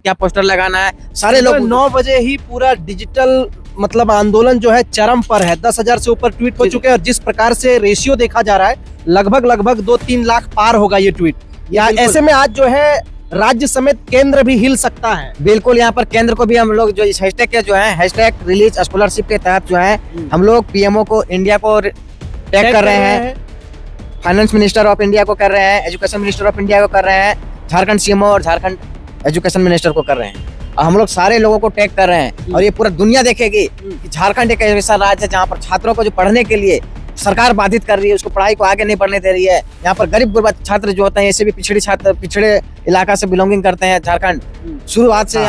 क्या पोस्टर लगाना है, सारे लोग 9 बजे ही पूरा डिजिटल मतलब आंदोलन जो है चरम पर है। 10,000 से ऊपर ट्वीट हो चुके हैं और जिस प्रकार से रेशियो देखा जा रहा है लगभग 2-3 लाख पार होगा ये ट्वीट। या ऐसे में आज जो है राज्य समेत केंद्र भी हिल सकता है। बिल्कुल, यहाँ पर केंद्र को भी हम लोग जो इस हैशटैग के जो है हैशटैग रिलीज स्कॉलरशिप के तहत जो है हम लोग पीएमओ को इंडिया को टैग कर रहे हैं, फाइनेंस मिनिस्टर ऑफ इंडिया को कर रहे हैं, एजुकेशन मिनिस्टर ऑफ इंडिया को कर रहे हैं, झारखंड सीएमओ और झारखंड एजुकेशन मिनिस्टर को कर रहे हैं। और हम लोग सारे लोगों को टैग कर रहे हैं और ये पूरा दुनिया देखेगी कि झारखंड एक ऐसा राज्य है जहाँ पर छात्रों को जो पढ़ने के लिए सरकार बाधित कर रही है, उसको पढ़ाई को आगे नहीं बढ़ने दे रही है। यहाँ पर गरीब गुरबा छात्र जो होते हैं, ऐसे भी पिछड़ी छात्र पिछड़े इलाका से बिलोंगिंग करते हैं झारखंड शुरुआत से।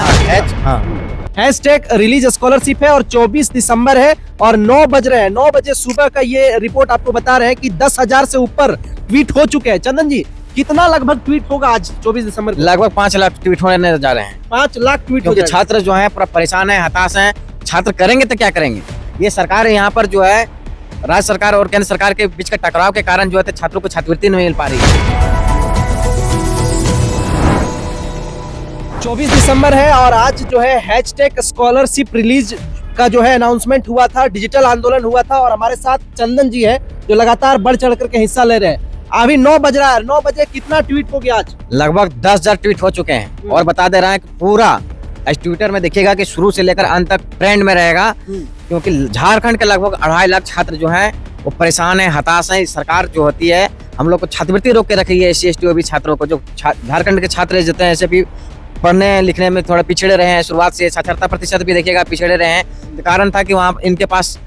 हैशटैग रिलीज स्कॉलरशिप है और 24 दिसंबर है और 9 बज रहे हैं। 9 बजे सुबह का ये रिपोर्ट आपको बता रहे हैं कि 10,000 से ऊपर ट्वीट हो चुके हैं। चंदन जी, कितना लगभग ट्वीट होगा आज 24 दिसंबर को? लगभग 5 लाख ट्वीट होने जा रहे हैं। 5 लाख ट्वीट, क्योंकि छात्र जो है पूरा परेशान है, हताश है। छात्र करेंगे तो क्या करेंगे? ये सरकार यहाँ पर जो है राज्य सरकार और केंद्र सरकार के बीच का टकराव के कारण जो है छात्रों को छात्रवृत्ति नहीं मिल पा रही है। 24 दिसंबर है और आज जो है हैशटैग स्कॉलरशिप रिलीज का जो है अनाउंसमेंट हुआ था, डिजिटल आंदोलन हुआ था और हमारे साथ चंदन जी है जो लगातार बढ़ चढ़ करके हिस्सा ले रहे हैं। अभी 9 बज रहा है, 9 बजे कितना ट्वीट हो गया आज? लगभग 10,000 ट्वीट हो चुके हैं और बता दे रहे हैं कि पूरा ट्विटर में देखिएगा कि शुरू से लेकर अंत तक ट्रेंड में रहेगा, क्योंकि झारखंड के लगभग 2.5 लाख छात्र जो हैं वो परेशान है, हताश है। सरकार जो होती है हम लोग को छात्रवृत्ति रोक के रखी है, SC ST OBC छात्रों को। जो झारखंड के छात्र जितने ऐसे भी पढ़ने लिखने में थोड़ा पिछड़े रहे हैं, शुरुआत से साक्षरता प्रतिशत भी देखिएगा पिछड़े रहे हैं। तो कारण था कि वहाँ इनके पास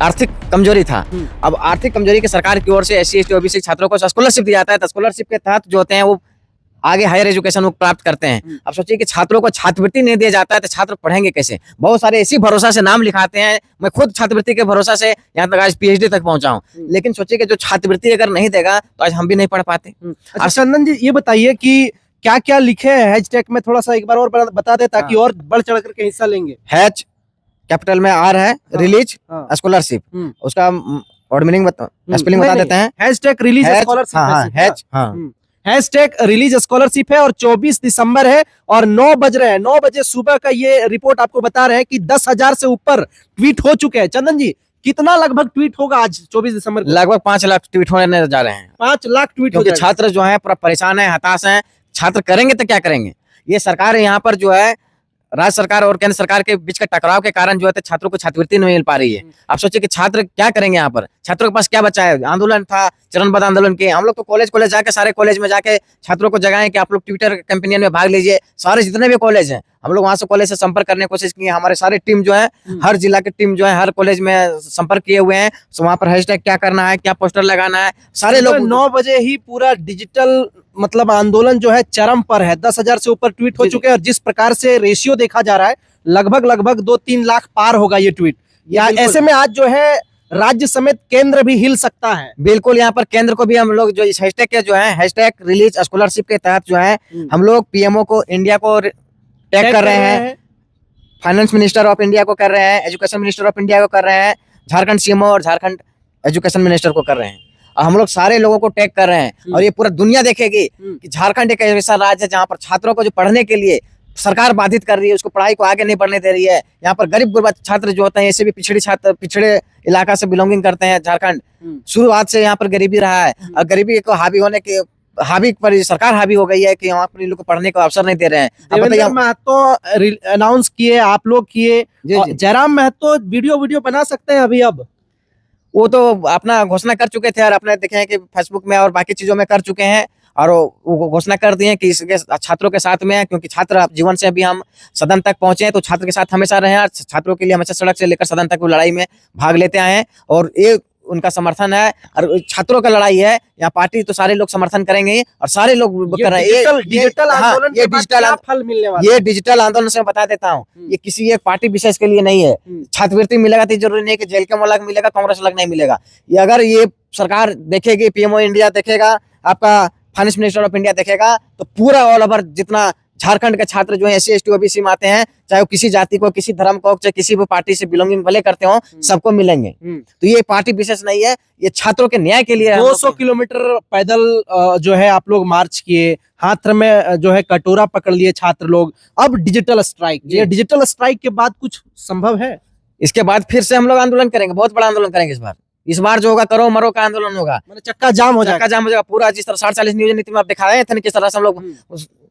आर्थिक कमजोरी था। अब आर्थिक कमजोरी के सरकार की ओर से SC ST OBC छात्रों को स्कॉलरशिप दिया जाता है, तो स्कॉलरशिप के तहत जो होते हैं वो आगे हायर एजुकेशन प्राप्त करते हैं। अब सोचिए कि छात्रों को छात्रवृत्ति नहीं दिया जाता है तो छात्र पढ़ेंगे कैसे? बहुत सारे इसी भरोसा से नाम लिखाते हैं। मैं खुद छात्रवृत्ति के भरोसा से यहाँ तक आज PhD तक पहुंचा हूँ, लेकिन सोचिए कि जो छात्रवृत्ति अगर नहीं देगा तो आज हम भी नहीं पढ़ पाते। अच्छा चंदन जी, ये बताइए कि क्या क्या लिखे हैं हैशटैग में, थोड़ा सा एक बार और बता दे ताकि और बढ़ चढ़ करके हिस्सा लेंगे। हैच कैपिटल में R है, रिलीज स्कॉलरशिप, उसका और मीनिंग स्पेलिंग बता देते हैं। Hashtag release scholarship, hashtag release scholarship है और 24 दिसंबर है और 9 बज रहे हैं। 9 बजे सुबह का ये रिपोर्ट आपको बता रहे हैं कि 10,000 से ऊपर ट्वीट हो चुके हैं। चंदन जी, कितना लगभग ट्वीट होगा आज 24 दिसंबर को? लगभग 5 लाख ट्वीट होने जा रहे हैं। 5 लाख ट्वीट, क्योंकि छात्र जो है पूरा परेशान है, हताश है। छात्र करेंगे तो क्या करेंगे? ये सरकार यहाँ पर जो है राज्य सरकार और केंद्र सरकार के बीच का टकराव के कारण जो है छात्रों को छात्रवृत्ति नहीं मिल पा रही है। आप सोचिए कि छात्र क्या करेंगे? यहाँ पर छात्रों के पास क्या बचा है? आंदोलन था, चरणबद्ध आंदोलन किए हम लोग तो कॉलेज जाके सारे कॉलेज में जाके छात्रों को जगाएं कि आप लोग ट्विटर कैंपेनियन में भाग लीजिए। सारे जितने भी कॉलेज हैं हम लोग वहां से कॉलेज से संपर्क करने की कोशिश की। हमारे सारे टीम जो है हर जिला की टीम जो है हर कॉलेज में संपर्क किए हुए हैं। तो वहाँ पर हैशटैग क्या करना है, क्या पोस्टर लगाना है, सारे लोग 9 बजे ही पूरा डिजिटल मतलब आंदोलन जो है चरम पर है। 10,000 से ऊपर ट्वीट हो चुके हैं और जिस प्रकार से रेशियो देखा जा रहा है लगभग 2-3 लाख पार होगा ये ट्वीट। या ऐसे में आज जो है राज्य समेत केंद्र भी हिल सकता है। बिल्कुल, यहाँ पर केंद्र को भी हम लोग जो इस हैशटैग के जो है हैशटैग रिलीज स्कॉलरशिप के तहत जो है हम लोग पीएमओ को इंडिया को टैग कर रहे हैं, फाइनेंस मिनिस्टर ऑफ इंडिया को कर रहे हैं, एजुकेशन मिनिस्टर ऑफ इंडिया को कर रहे हैं, झारखंड सीएमओ और झारखंड एजुकेशन मिनिस्टर को कर रहे हैं। और हम लोग सारे लोगों को टैग कर रहे हैं और ये पूरा दुनिया देखेगी कि झारखंड एक ऐसा राज्य है जहाँ पर छात्रों को जो पढ़ने के लिए सरकार बाधित कर रही है, उसको पढ़ाई को आगे नहीं बढ़ने दे रही है। यहाँ पर गरीब गुरबा छात्र जो होते हैं, ऐसे भी पिछड़ी छात्र पिछड़े इलाका से बिलोंगिंग करते हैं झारखंड शुरुआत से यहाँ पर गरीबी रहा है और गरीबी को हावी होने के हावी पर सरकार हावी हो गई है कि यहाँ पर लोग को पढ़ने का अवसर नहीं दे रहे हैं। देवेंद्र महतो अनाउंस किए, आप लोग किए, जयराम महतो वीडियो बना सकते हैं अभी? अब वो तो अपना घोषणा कर चुके थे और अपने देखे हैं कि फेसबुक में और बाकी चीजों में कर चुके हैं और वो घोषणा कर दी है कि इसके छात्रों के साथ में है, क्योंकि छात्र जीवन से भी हम सदन तक पहुंचे हैं तो छात्र के साथ हमेशा रहे हैं और छात्रों के लिए हमेशा सड़क से लेकर सदन तक वो लड़ाई में भाग लेते आए हैं और ये उनका समर्थन है और छात्रों का लड़ाई है। यहाँ पार्टी तो सारे लोग समर्थन करेंगे और सारे लोग कर रहे हैं। डिजिटल आंदोलन के बाद क्या फल मिलने वाला है? ये डिजिटल आंदोलन से मैं बता देता हूँ, ये किसी एक पार्टी विशेष के लिए नहीं है। छात्रवृत्ति मिलेगा तो जरूरी नहीं कि जेल के अलग मिलेगा, कांग्रेस अलग नहीं मिलेगा। ये अगर ये सरकार देखेगी, पीएमओ इंडिया देखेगा, आपका फाइनेंस मिनिस्टर ऑफ इंडिया देखेगा, तो पूरा ऑल ओवर जितना झारखंड के छात्र जो है SC ST OBC में आते हैं, चाहे वो किसी जाति को, किसी धर्म को, चाहे किसी भी पार्टी से बिलोंगिंग भले करते हो, सबको मिलेंगे। तो ये पार्टी विशेष नहीं है, ये छात्रों के न्याय के लिए है। 200 किलोमीटर पैदल जो है आप लोग मार्च किए, हाथ में जो है कटोरा पकड़ लिए छात्र लोग, अब डिजिटल स्ट्राइक। ये डिजिटल स्ट्राइक के बाद कुछ संभव है? इसके बाद फिर से हम लोग आंदोलन करेंगे, बहुत बड़ा आंदोलन करेंगे। इस बार जो होगा करो मरो का आंदोलन होगा, मतलब चक्का जाम हो जाएगा। चक्का जाम हो जाएगा पूरा, जिस तरह 40 नियोजन नीति में आप दिखा रहे थे किस तरह से हम लोग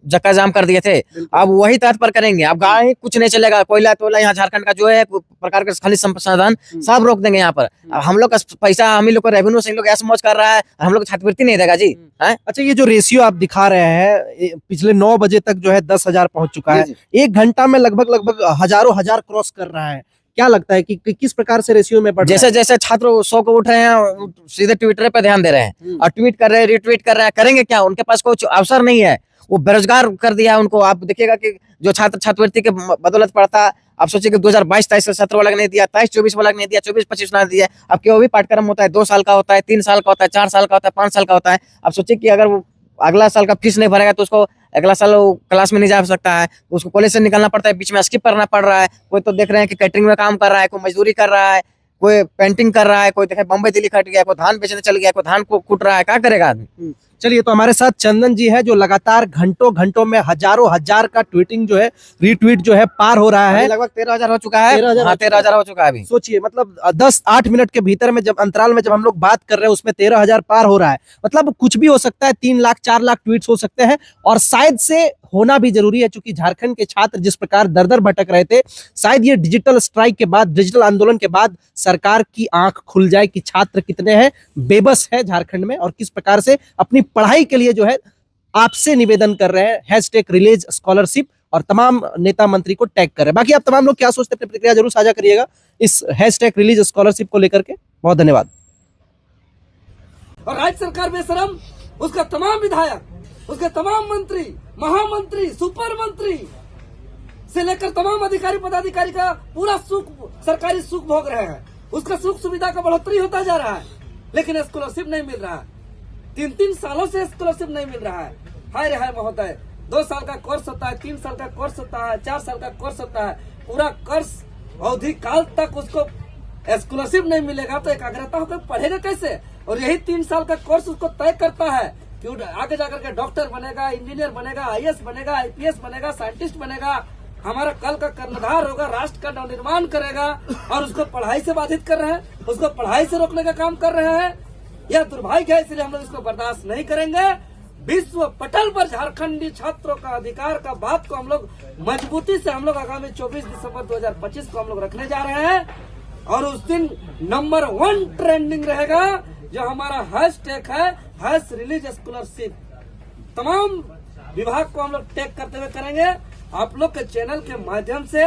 चक्का जाम कर दिए थे, अब वही तहत पर करेंगे। अब गाँव ही कुछ नहीं चलेगा, कोयला तोला यहाँ झारखंड का जो है प्रकार के खनिज संसाधन सब रोक देंगे यहाँ पर। हम लोग का पैसा, हम लोग का रेवेन्यू से लोग ऐसा मौज कर रहा है, हम लोग को छात्रवृत्ति नहीं देगा जी। अच्छा, ये जो रेशियो आप दिखा रहे हैं, पिछले 9 बजे तक जो है 10,000 पहुंच चुका है, 1 घंटा में लगभग हजारों हजार क्रॉस कर रहा है। क्या लगता है कि किस प्रकार से रेशियो में बढ़ रहा है? जैसे जैसे छात्र 100 को उठ रहे हैं, सीधे ट्विटर पे ध्यान दे रहे हैं और ट्वीट कर रहे हैं, रिट्वीट कर रहे हैं, करेंगे क्या? उनके पास कुछ अवसर नहीं है, वो बेरोजगार कर दिया उनको। आप देखिएगा कि जो छात्र छात्रवृत्ति के बदौलत पढ़ता, आप सोचिए कि 2022-23 का 17 वाला नहीं दिया, 23-24 वाला नहीं दिया, 24-25 ना दिया। अब क्यों भी पाठ्यक्रम होता है, 2 साल का होता है, 3 साल का होता है, 4 साल का होता है, 5 साल का होता है। आप सोचिए कि अगर वो अगला साल का फीस नहीं भरेगा तो उसको अगला साल वो क्लास में नहीं जा सकता है, उसको कॉलेज से निकलना पड़ता है, बीच में स्किप करना पड़ रहा है। कोई तो देख रहे हैं कि कैटरिंग में काम कर रहा है, कोई मजदूरी कर रहा है, कोई पेंटिंग कर रहा है, कोई देखे बम्बई दिल्ली खट गया, कोई धान बेचने चल गया, कोई धान को कूट रहा है, क्या करेगा आदमी? चलिए, तो हमारे साथ चंदन जी है, जो लगातार घंटों में हजारों हजार का ट्वीटिंग जो है, रीट्वीट जो है पार हो रहा है। लगभग 13,000 हो चुका है। 13,000 हो चुका है अभी। सोचिए, मतलब 10-8 मिनट के भीतर में, जब अंतराल में जब हम लोग बात कर रहे हैं, उसमें 13,000 पार हो रहा है। मतलब कुछ भी हो सकता है, 3 लाख 4 लाख ट्वीट्स हो सकते हैं, और शायद से होना भी जरूरी है, क्योंकि झारखंड के छात्र जिस प्रकार दर भटक रहे थे, शायद ये डिजिटल स्ट्राइक के बाद, डिजिटल आंदोलन के बाद सरकार की आंख खुल जाए कि छात्र कितने हैं बेबस है झारखंड में, और किस प्रकार से अपनी पढ़ाई के लिए जो है आपसे निवेदन कर रहे हैं। #रिलीज स्कॉलरशिप, और तमाम नेता मंत्री को टैग कर रहे हैं। बाकी आप तमाम लोग क्या सोचते हैं, अपनी प्रतिक्रिया जरूर साझा करिएगा इस #रिलीज स्कॉलरशिप को लेकर के। बहुत धन्यवाद। और राज्य सरकार बेशरम, उसका तमाम विधायक, उसके तमाम मंत्री, महामंत्री, सुपर मंत्री से लेकर तमाम अधिकारी पदाधिकारी का पूरा सुख, सरकारी सुख भोग रहे हैं। उसका सुख सुविधा का बढ़ोतरी होता जा रहा है, लेकिन स्कॉलरशिप नहीं मिल रहा है। 3 सालों से स्कॉलरशिप नहीं मिल रहा है। हाय रे हाय महोदय, 2 साल का कोर्स होता है, 3 साल का कोर्स होता है, 4 साल का कोर्स होता है, पूरा कोर्स अवधि काल तक उसको स्कॉलरशिप नहीं मिलेगा तो एकाग्रता होकर पढ़ेगा कैसे? और यही 3 साल का कोर्स उसको तय करता है कि आगे जाकर के डॉक्टर बनेगा, इंजीनियर बनेगा, IAS बनेगा, IPS बनेगा, साइंटिस्ट बनेगा, हमारा कल का कर्णधार होगा, राष्ट्र का नवनिर्माण करेगा। और उसको पढ़ाई से बाधित कर रहे हैं, उसको पढ़ाई से रोकने का काम कर रहे हैं। यह दुर्भाग्य है, इसलिए हम लोग इसको बर्दाश्त नहीं करेंगे। विश्व पटल पर झारखंडी छात्रों का अधिकार का बात को हम लोग मजबूती से, हम लोग आगामी 24 दिसंबर 2025 को हम लोग रखने जा रहे हैं। और उस दिन नंबर 1 ट्रेंडिंग रहेगा जो हमारा हैशटैग है, #रिलीज स्कॉलरशिप। तमाम विभाग को हम लोग टैग करते हुए करेंगे। आप लोग के चैनल के माध्यम से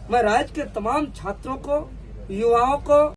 मैं राज्य के तमाम छात्रों को, युवाओं को